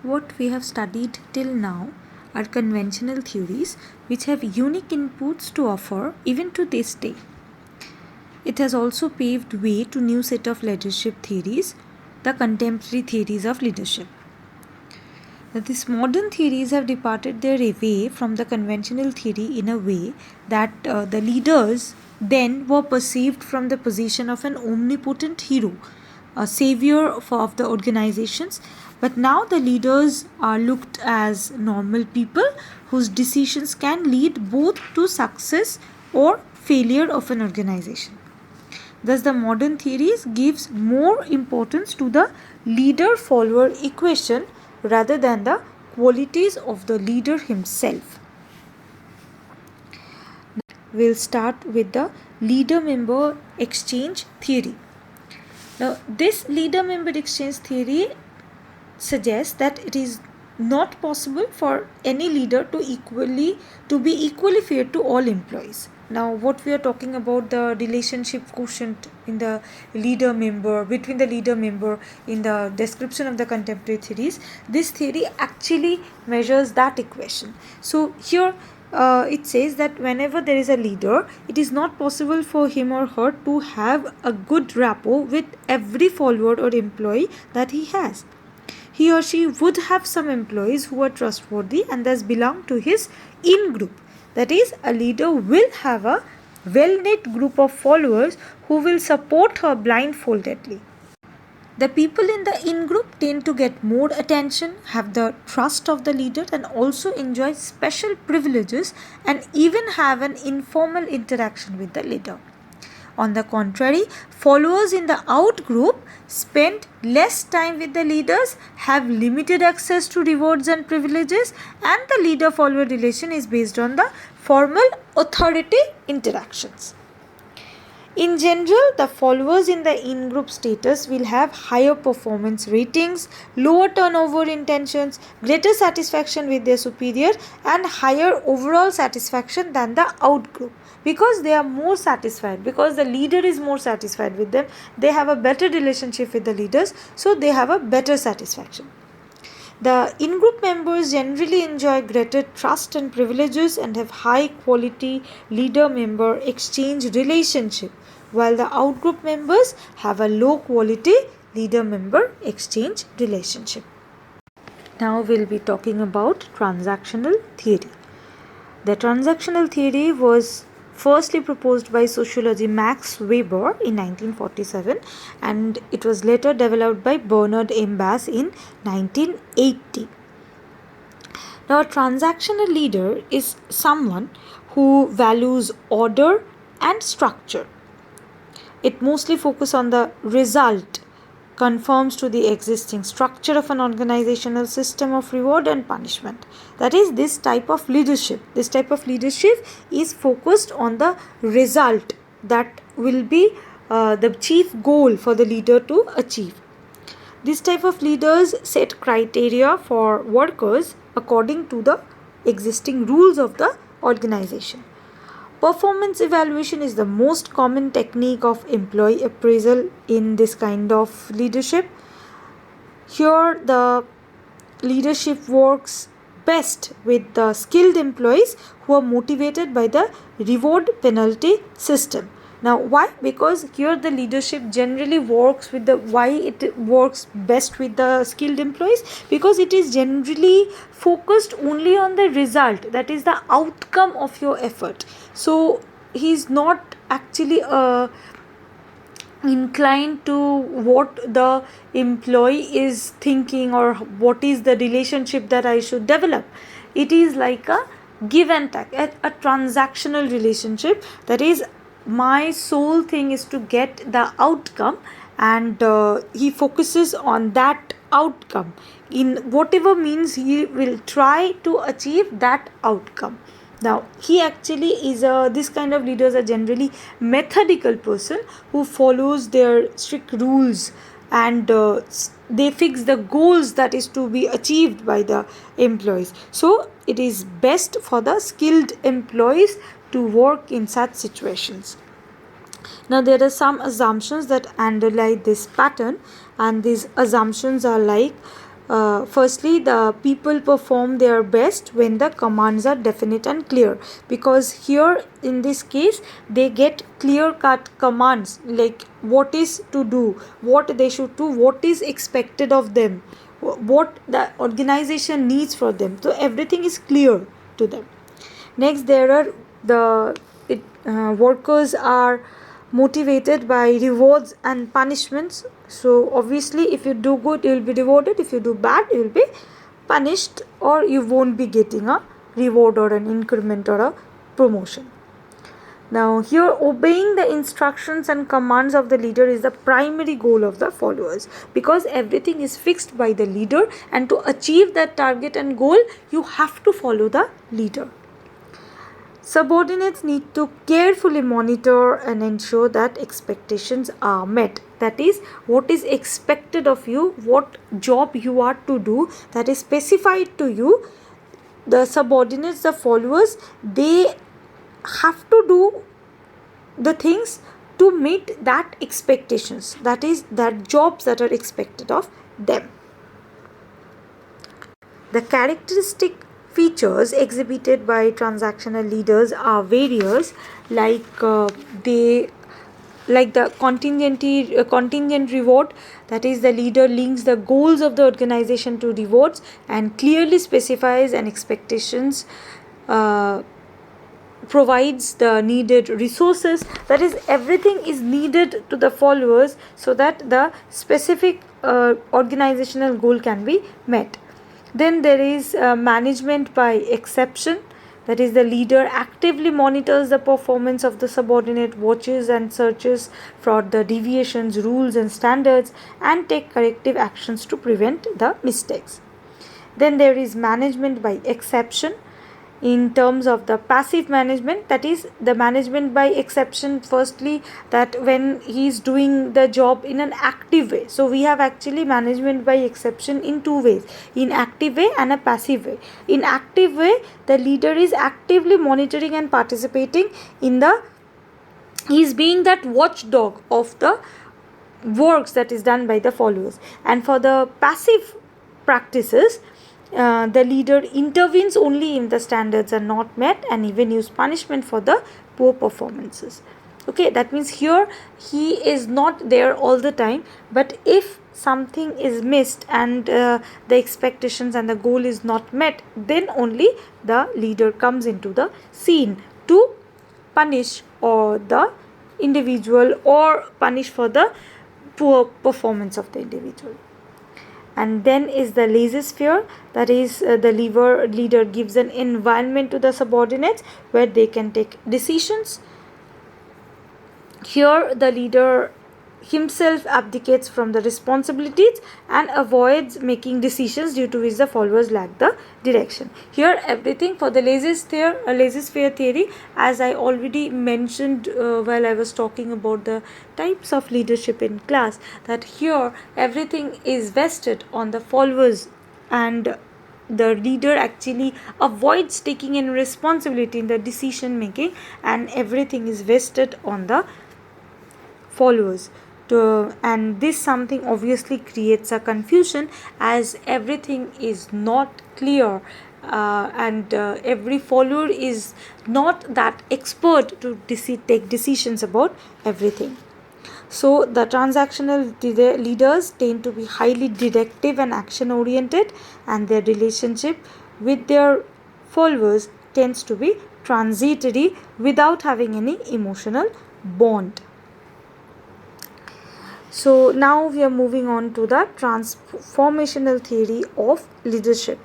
what we have studied till now are conventional theories which have unique inputs to offer even to this day. It has also paved way to new set of leadership theories, the contemporary theories of leadership. Now, these modern theories have departed their way from the conventional theory in a way that the leaders then were perceived from the position of an omnipotent hero, a savior of the organizations, but now the leaders are looked as normal people whose decisions can lead both to success or failure of an organization. Thus, the modern theories gives more importance to the leader-follower equation rather than the qualities of the leader himself. We'll start with the leader-member exchange theory. Now, this leader-member exchange theory suggests that it is not possible for any leader to be equally fair to all employees. Now, what we are talking about, the relationship quotient in the leader member, between the leader member in the description of the contemporary theories, this theory actually measures that equation. So here it says that whenever there is a leader, it is not possible for him or her to have a good rapport with every follower or employee that he has. He or she would have some employees who are trustworthy and thus belong to his in-group. That is, a leader will have a well-knit group of followers who will support her blindfoldedly. The people in the in-group tend to get more attention, have the trust of the leader, and also enjoy special privileges and even have an informal interaction with the leader. On the contrary, followers in the out group spend less time with the leaders, have limited access to rewards and privileges, and the leader-follower relation is based on the formal authority interactions. In general, the followers in the in-group status will have higher performance ratings, lower turnover intentions, greater satisfaction with their superior, and higher overall satisfaction than the out-group. Because they are more satisfied, because the leader is more satisfied with them, they have a better relationship with the leaders, so they have a better satisfaction. The in-group members generally enjoy greater trust and privileges and have high quality leader-member exchange relationship, while the out-group members have a low quality leader-member exchange relationship. Now we'll be talking about transactional theory. The transactional theory was firstly proposed by sociology Max Weber in 1947, and it was later developed by Bernard M. Bass in 1980. Now, a transactional leader is someone who values order and structure. It mostly focuses on the result, conforms to the existing structure of an organizational system of reward and punishment. That is, this type of leadership is focused on the result that will be the chief goal for the leader to achieve. This type of leaders set criteria for workers according to the existing rules of the organization. Performance evaluation is the most common technique of employee appraisal in this kind of leadership. Here, the leadership works best with the skilled employees who are motivated by the reward penalty system. Now, why? Because here the leadership generally works with why it works best with the skilled employees, because it is generally focused only on the result, that is the outcome of your effort. So he is not actually inclined to what the employee is thinking or what is the relationship that I should develop. It is like a give and take, a transactional relationship. That is, my sole thing is to get the outcome, and he focuses on that outcome. In whatever means, he will try to achieve that outcome. Now, he actually is this kind of leaders are generally methodical person who follows their strict rules, and they fix the goals that is to be achieved by the employees. So it is best for the skilled employees to work in such situations. Now, there are some assumptions that underlie this pattern, and these assumptions are like firstly, the people perform their best when the commands are definite and clear, because here in this case they get clear cut commands like what is to do, what they should do, what is expected of them, what the organization needs for them, so everything is clear to them. Next, there are workers are motivated by rewards and punishments. So obviously, if you do good, you will be rewarded. If you do bad, you will be punished, or you won't be getting a reward or an increment or a promotion. Now, here obeying the instructions and commands of the leader is the primary goal of the followers, because everything is fixed by the leader, and to achieve that target and goal, you have to follow the leader. Subordinates need to carefully monitor and ensure that expectations are met. That is, what is expected of you, what job you are to do, that is specified to you. The subordinates, the followers, they have to do the things to meet that expectations, that is, that jobs that are expected of them. The characteristic features exhibited by transactional leaders are various, like the contingent reward, that is, the leader links the goals of the organization to rewards and clearly specifies an expectations, provides the needed resources, that is, everything is needed to the followers so that the specific organizational goal can be met. Then there is management by exception, that is, the leader actively monitors the performance of the subordinate, watches and searches for the deviations, rules and standards, and take corrective actions to prevent the mistakes. Then there is management by exception. In terms of the passive management, that is, the management by exception, firstly, that when he is doing the job in an active way. So we have actually management by exception in two ways, in active way and a passive way. In active way, the leader is actively monitoring and participating in the, he is being that watchdog of the works that is done by the followers. And for the passive practices, the leader intervenes only if the standards are not met, and even use punishment for the poor performances. Okay, that means here he is not there all the time, but if something is missed and the expectations and the goal is not met, then only the leader comes into the scene to punish or the individual, or punish for the poor performance of the individual. And then is the laissez-faire, that is, the leader gives an environment to the subordinates where they can take decisions. Here the leader himself abdicates from the responsibilities and avoids making decisions due to which the followers lack the direction. Here everything for the laissez-faire theory, as I already mentioned while I was talking about the types of leadership in class, that here everything is vested on the followers, and the leader actually avoids taking any responsibility in the decision making, and everything is vested on the followers. And this something obviously creates a confusion, as everything is not clear, and every follower is not that expert to take decisions about everything. So the transactional leaders tend to be highly directive and action oriented, and their relationship with their followers tends to be transitory without having any emotional bond. So now we are moving on to the transformational theory of leadership.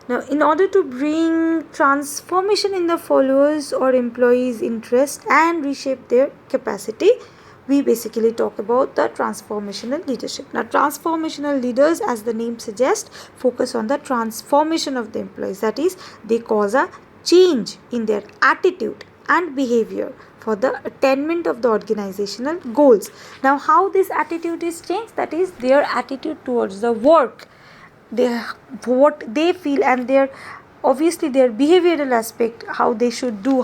Now, in order to bring transformation in the followers or employees' interest and reshape their capacity, we basically talk about the transformational leadership. Now, transformational leaders, as the name suggests, focus on the transformation of the employees. That is, they cause a change in their attitude and behavior for the attainment of the organizational goals. Now, how this attitude is changed? That is, their attitude towards the work, what they feel, and their obviously their behavioral aspect, how they should do,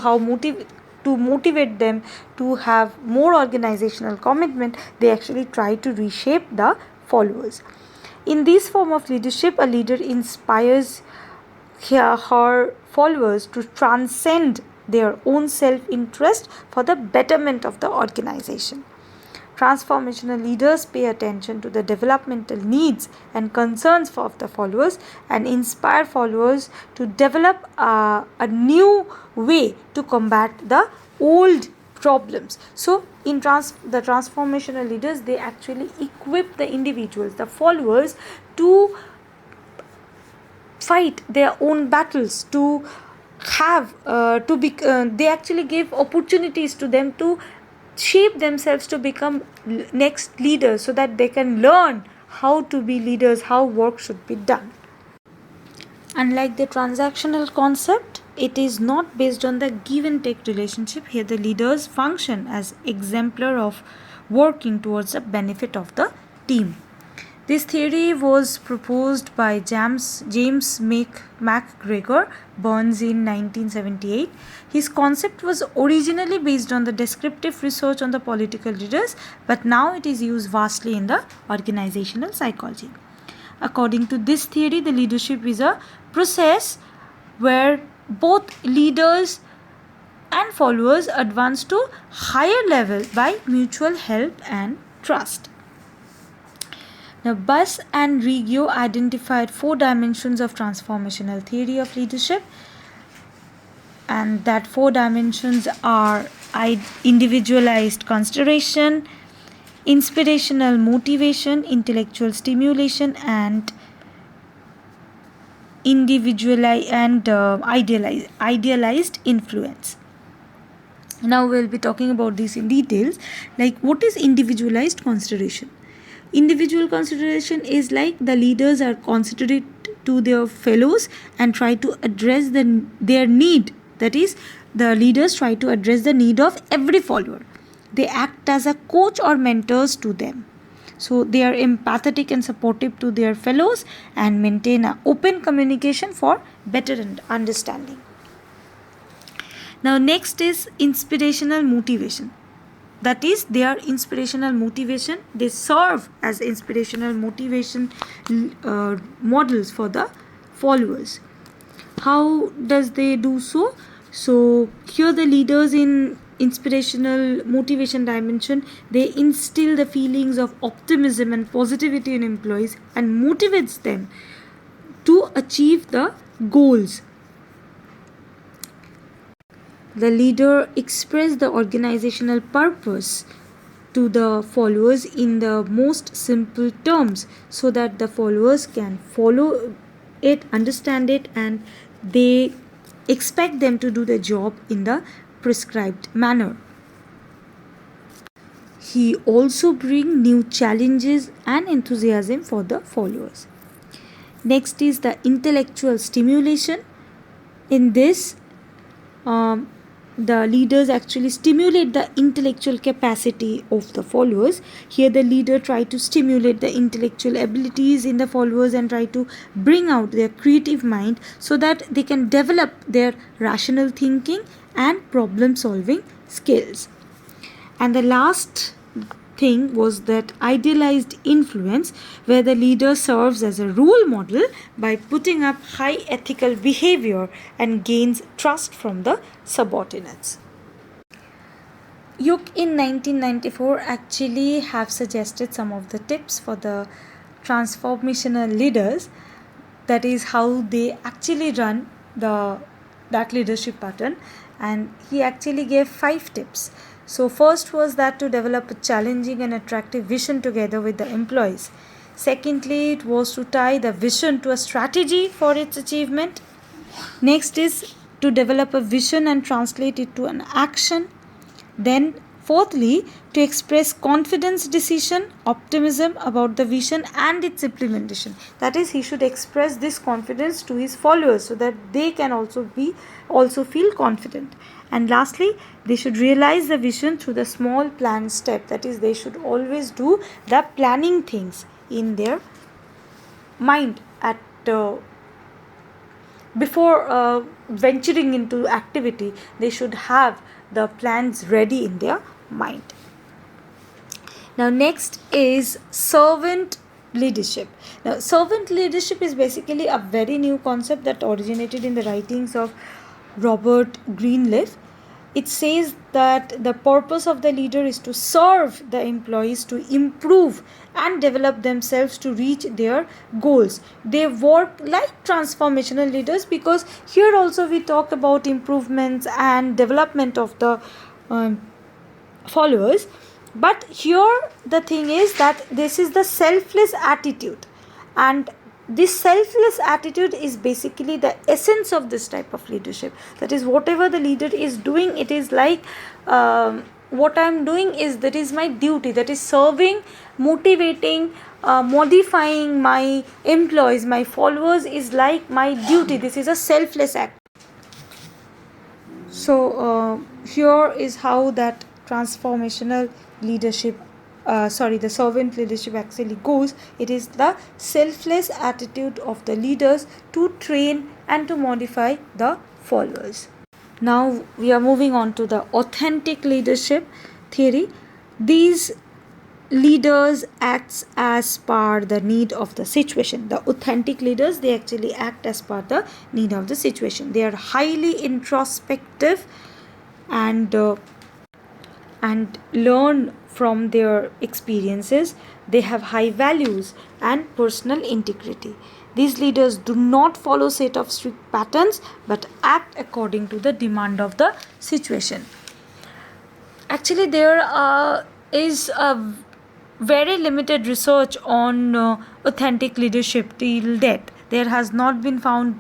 to motivate them to have more organizational commitment. They actually try to reshape the followers. In this form of leadership, a leader inspires her followers to transcend their own self-interest for the betterment of the organization. Transformational leaders pay attention to the developmental needs and concerns of the followers and inspire followers to develop a new way to combat the old problems. So, in the transformational leaders, they actually equip the individuals, the followers, to fight their own battles, to have they actually give opportunities to them to shape themselves to become next leaders, so that they can learn how to be leaders, how work should be done. Unlike the transactional concept, it is not based on the give and take relationship. Here the leaders function as exemplar of working towards the benefit of the team. This theory was proposed by James MacGregor Burns in 1978. His concept was originally based on the descriptive research on the political leaders, but now it is used vastly in the organizational psychology. According to this theory, the leadership is a process where both leaders and followers advance to higher level by mutual help and trust. Now, Buss and Reggio identified 4 dimensions of transformational theory of leadership, and that 4 dimensions are individualized consideration, inspirational motivation, intellectual stimulation, and idealized influence. Now we'll be talking about this in details. Like, what is individualized consideration? Individual consideration is like the leaders are considerate to their fellows and try to address their need. That is, the leaders try to address the need of every follower. They act as a coach or mentors to them. So they are empathetic and supportive to their fellows and maintain an open communication for better understanding. Now next is inspirational motivation. That is, they are inspirational motivation. They serve as inspirational motivation models for the followers. How does they do so? So here the leaders in inspirational motivation dimension, they instill the feelings of optimism and positivity in employees and motivates them to achieve the goals. The leader expressed the organizational purpose to the followers in the most simple terms, so that the followers can follow it, understand it, and they expect them to do the job in the prescribed manner. He also brings new challenges and enthusiasm for the followers. Next is the intellectual stimulation. In this, the leaders actually stimulate the intellectual capacity of the followers. Here the leader try to stimulate the intellectual abilities in the followers and try to bring out their creative mind, so that they can develop their rational thinking and problem solving skills. And the last thing was that idealized influence, where the leader serves as a role model by putting up high ethical behavior and gains trust from the subordinates. Yook in 1994 actually have suggested some of the tips for the transformational leaders, that is how they actually run that leadership pattern, and he actually gave 5 tips. So first was that to develop a challenging and attractive vision together with the employees. Secondly, it was to tie the vision to a strategy for its achievement. Next is to develop a vision and translate it to an action. Then fourthly, to express confidence, decision, optimism about the vision and its implementation. That is, he should express this confidence to his followers so that they can also feel confident. And lastly, they should realize the vision through the small planned step. That is, they should always do the planning things in their mind before venturing into activity. They should have the plans ready in their mind. Now next is servant leadership. Now, servant leadership is basically a very new concept that originated in the writings of Robert Greenleaf. It says that the purpose of the leader is to serve the employees to improve and develop themselves to reach their goals. They work like transformational leaders, because here also we talk about improvements and development of the followers. But here the thing is that this is the selfless attitude, and this selfless attitude is basically the essence of this type of leadership. That is, whatever the leader is doing, it is like what I am doing is, that is my duty, that is serving, motivating, modifying my employees, my followers is like my duty. This is a selfless act. So here is how that transformational leadership, the servant leadership actually goes. It is the selfless attitude of the leaders to train and to modify the followers. Now we are moving on to the authentic leadership theory. These leaders acts as per the need of the situation. The authentic leaders, they actually act as per the need of the situation. They are highly introspective and learn from their experiences. They have high values and personal integrity. These leaders do not follow set of strict patterns but act according to the demand of the situation. Actually, there is a very limited research on authentic leadership till date. There has not been found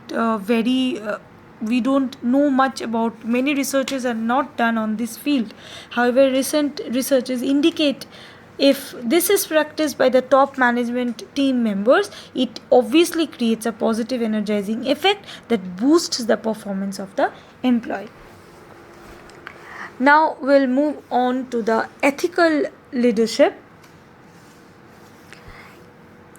we don't know much about, many researches are not done on this field. However, recent researches indicate if this is practiced by the top management team members, it obviously creates a positive energizing effect that boosts the performance of the employee. Now we'll move on to the ethical leadership.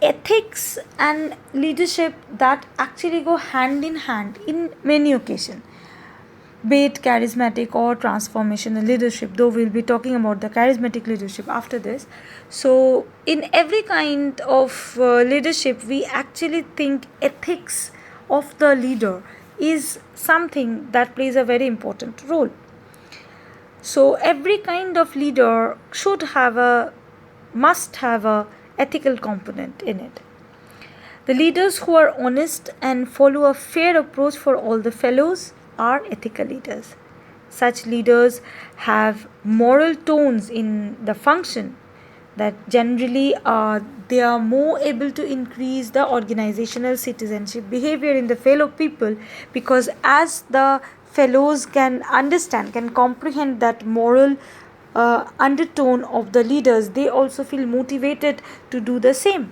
Ethics and leadership that actually go hand in hand in many occasions, be it charismatic or transformational leadership, though we'll be talking about the charismatic leadership after this. So in every kind of leadership, we actually think ethics of the leader is something that plays a very important role. So every kind of leader must have a ethical component in it. The leaders who are honest and follow a fair approach for all the fellows are ethical leaders. Such leaders have moral tones in the function that generally they are more able to increase the organizational citizenship behavior in the fellow people, because as the fellows can understand, can comprehend that moral undertone of the leaders, they also feel motivated to do the same.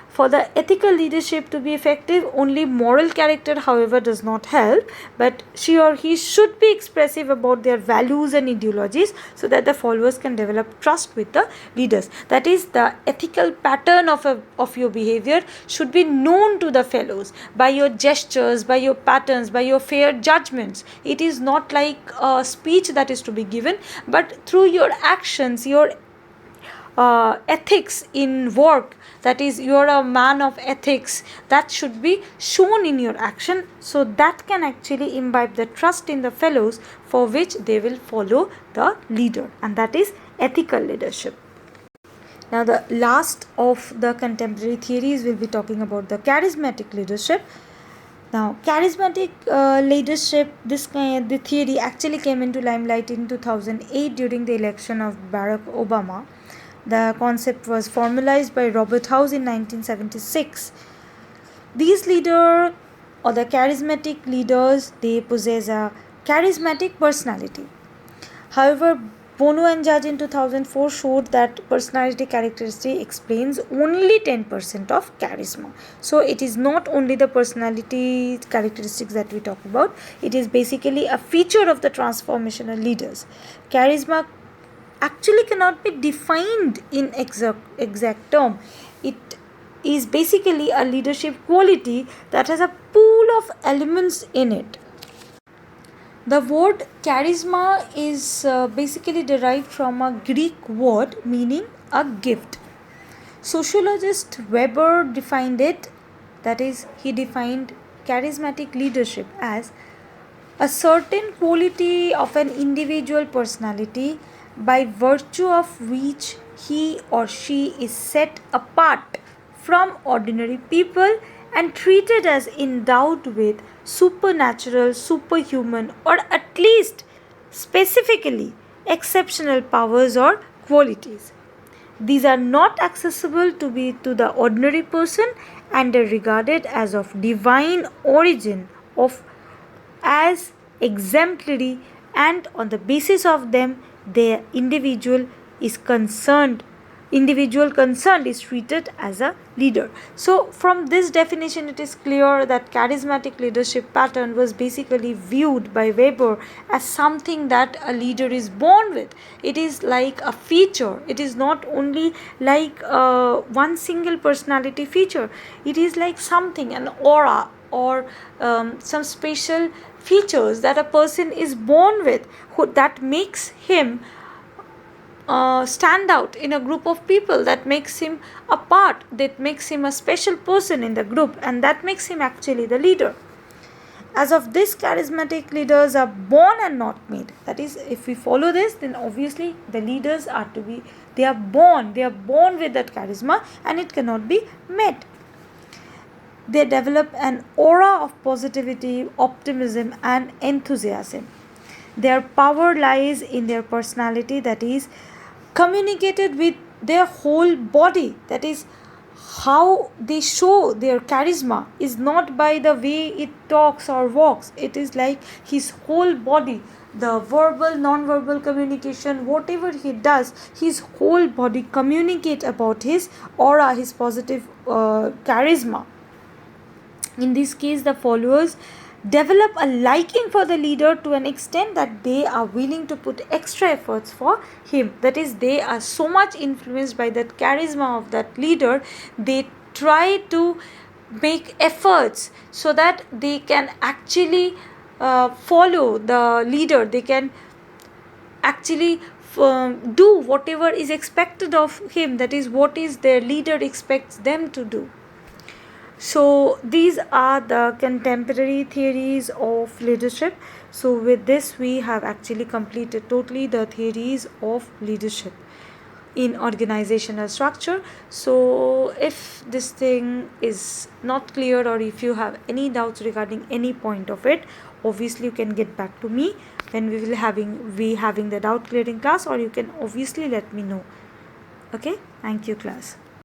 For the ethical leadership to be effective, only moral character, however, does not help, but she or he should be expressive about their values and ideologies so that the followers can develop trust with the leaders. That is, the ethical pattern of your behavior should be known to the fellows by your gestures, by your patterns, by your fair judgments. It is not like a speech that is to be given, but through your actions, your ethics in work, that is, you are a man of ethics, that should be shown in your action, so that can actually imbibe the trust in the fellows for which they will follow the leader, and that is ethical leadership. Now the last of the contemporary theories, will be talking about the charismatic leadership. Now, charismatic leadership, the theory actually came into limelight in 2008 during the election of Barack Obama. The concept was formalized by Robert House in 1976. These leaders, or the charismatic leaders, they possess a charismatic personality. However, Bono and Judge in 2004 showed that personality characteristic explains only 10% of charisma. So it is not only the personality characteristics that we talk about, it is basically a feature of the transformational leaders. Charisma actually cannot be defined in exact term. It is basically a leadership quality that has a pool of elements in it. The word charisma is basically derived from a Greek word meaning a gift. Sociologist Weber defined it, that is, he defined charismatic leadership as a certain quality of an individual personality by virtue of which he or she is set apart from ordinary people and treated as endowed with supernatural, superhuman, or at least specifically exceptional powers or qualities. These are not accessible to the ordinary person and are regarded as of divine origin, of as exemplary, and on the basis of them the individual concerned is treated as a leader. So from this definition it is clear that charismatic leadership pattern was basically viewed by Weber as something that a leader is born with. It is like a feature. It is not only like one single personality feature. It is like something, an aura, or some special features that a person is born with, that makes him stand out in a group of people, that makes him apart, that makes him a special person in the group, and that makes him actually the leader. As of this, charismatic leaders are born and not made. That is, if we follow this, then obviously the leaders are to be, they are born with that charisma, and it cannot be made. They develop an aura of positivity, optimism, and enthusiasm. Their power lies in their personality, that is, communicated with their whole body. That is, how they show their charisma is not by the way it talks or walks. It is like his whole body, the verbal, non-verbal communication, whatever he does, his whole body communicate about his aura, his positive charisma. In this case, the followers develop a liking for the leader to an extent that they are willing to put extra efforts for him. That is, they are so much influenced by that charisma of that leader, they try to make efforts so that they can actually follow the leader. They can actually do whatever is expected of him, that is, what is their leader expects them to do. So these are the contemporary theories of leadership. So with this we have actually completed totally the theories of leadership in organizational structure. So if this thing is not clear, or if you have any doubts regarding any point of it, obviously you can get back to me when we will having the doubt clearing class, or you can obviously let me know. Okay, thank you class.